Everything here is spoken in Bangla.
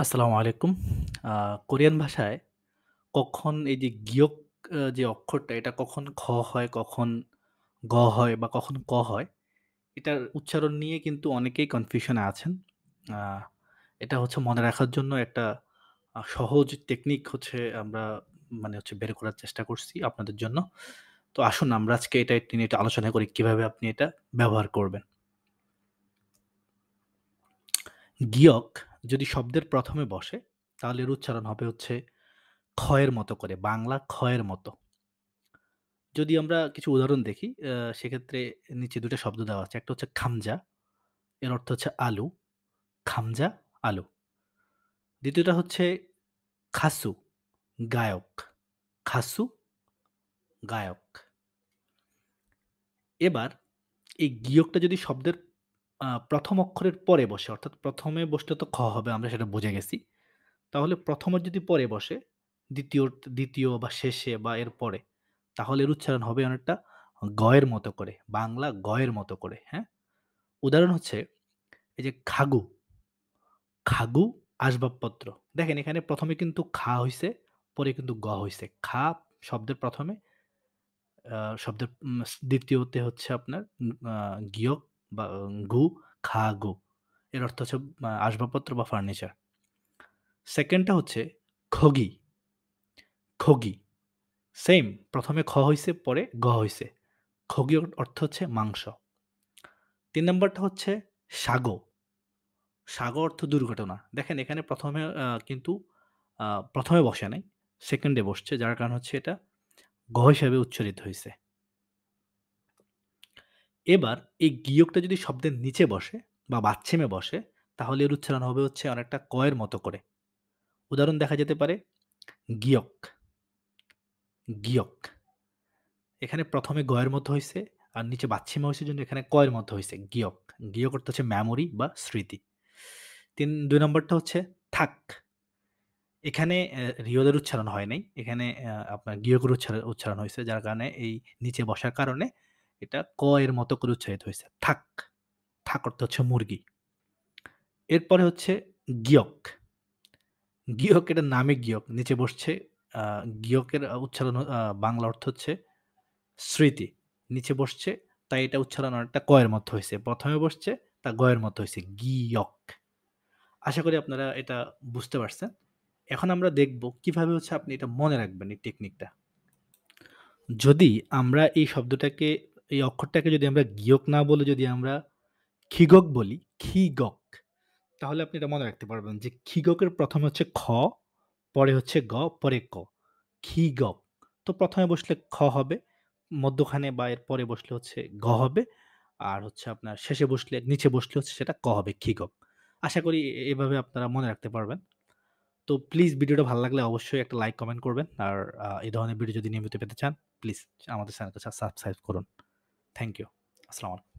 আসসালামু আলাইকুম। আ কোরিয়ান ভাষায় কখন এই যে গিয়ক যে অক্ষরটা এটা কখন খ হয়, কখন গ হয় বা কখন ক হয়, এটার উচ্চারণ নিয়ে কিন্তু অনেকেই কনফিউশন এ আছেন। আ এটা হচ্ছে মনে রাখার জন্য একটা সহজ টেকনিক হচ্ছে আমরা বের করার চেষ্টা করছি আপনাদের জন্য। তো আসুন আমরা আজকে এটা নিয়ে একটু আলোচনা করি কিভাবে আপনি এটা ব্যবহার করবেন। গিয়ক যদি শব্দের ১ম এ বসে তাহলে এর উচ্চারণ হবে হচ্ছে খয়ের মতো করে, বাংলা খয়ের মতো। যদি আমরা কিছু উদাহরণ দেখি, সেক্ষেত্রে নিচে ২ টা শব্দ দেওয়া আছে। একটা হচ্ছে খামজা, এর অর্থ হচ্ছে আলু, খামজা, আলু। ২য় টা হচ্ছে খাসু, গায়ক, খাসু, গায়ক। এবার এই গিয়কটা যদি শব্দের ১ম অক্ষরের পরে বসে, অর্থাৎ ১ম এ বসলে তো খ হবে আমরা সেটা বুঝে গেছি। তাহলে ১ম এর যদি পরে বসে, ২য় বা শেষে বা এর পরে, তাহলে এর উচ্চারণ হবে অনেকটা গয়ের মতো করে, বাংলা গয়ের মতো করে, হ্যাঁ? উদাহরণ হচ্ছে এই যে খাগু, খাগু আসবাবপত্র। দেখেন এখানে ১ম এ কিন্তু খা হইছে, পরে কিন্তু গ হইছে। খা শব্দের ১ম এ, শব্দের ২য় তে হচ্ছে আপনার গিয়ক বা গু, খাগু। এর অর্থ হচ্ছে আসবাবপত্র বা ফার্নিচার। 2nd টা হচ্ছে খগি, খগি। সেইম ১ম এ খ হইছে, পরে গ হইছে। খগি অর্থ হচ্ছে মাংস। ৩ নাম্বারটা হচ্ছে সাগো। সাগো অর্থ দুর্ঘটনা। দেখেন এখানে ১ম এ কিন্তু ১ম এ বসে নাই, 2nd এ বসছে। যার কারণ হচ্ছে এটা গ হিসাবে উচ্চারিত হইছে। এবার এই গিয়কটা যদি শব্দের নিচে বসে বা বাচ্ছিমে বসে, তাহলে এর উচ্চারণ হবে হচ্ছে অনেকটা ক এর মতো করে। উদাহরণ দেখা যেতে পারে গিয়ক, গিয়ক। এখানে ১ম এ গ এর মতো হইছে আর নিচে বাচ্ছিমে হইছে জন্য এখানে ক এর মতো হইছে গিয়ক। গিয়ক অর্থ হচ্ছে মেমোরি বা স্মৃতি। ২ নাম্বারটা হচ্ছে থাক। এখানে রিয়লের উচ্চারণ হয় নাই। এখানে আপনার গিয়কের উচ্চারণ হইছে। যার কারণে এই নিচে বসার কারণে এটা ক এর মতো করে উচ্চারিত হইছে। থাক। থাক অর্থ হচ্ছে মুরগি। এরপরে হচ্ছে গিয়ক। গিয়ক এটার নামে গিয়ক। নিচে বসছে আ গিয়কের উচ্চারণ বাংলা অর্থ হচ্ছে স্মৃতি। নিচে বসছে তাই এটা উচ্চারণ অনেকটা ক এর মতো হইছে। ১ম এ বসছে তা গ এর মতো হইছে। গিয়ক। আশা করি আপনারা এটা বুঝতে পারছেন। এখন আমরা দেখব কিভাবে হচ্ছে আপনি এটা মনে রাখবেন এই টেকনিকটা। যদি আমরা এই শব্দটাকে, এই অক্ষরটাকে যদি আমরা গিয়ক না বলে যদি আমরা খিগক বলি, খিগক, তাহলে আপনি এটা মনে রাখতে পারবেন যে খিগকের ১ম এ হচ্ছে খ, পরে হচ্ছে গ, পরে ক। খিগক। তো ১ম এ বসলে খ হবে, মধ্যখানে বা এর পরে বসলে হচ্ছে গ হবে। আর হচ্ছে আপনার শেষে বসলে, নিচে বসলে হচ্ছে সেটা ক হবে, খিগক। আশা করি এভাবে আপনারা মনে রাখতে পারবেন। তো প্লিজ ভিডিওটা ভালো লাগলে অবশ্যই একটা লাইক, কমেন্ট করবেন। আর এই ধরনের ভিডিও যদি নিয়মিত পেতে চান, প্লিজ আমাদের চ্যানেলটা সাবস্ক্রাইব করুন। Thank you. আসসালামু আলাইকুম।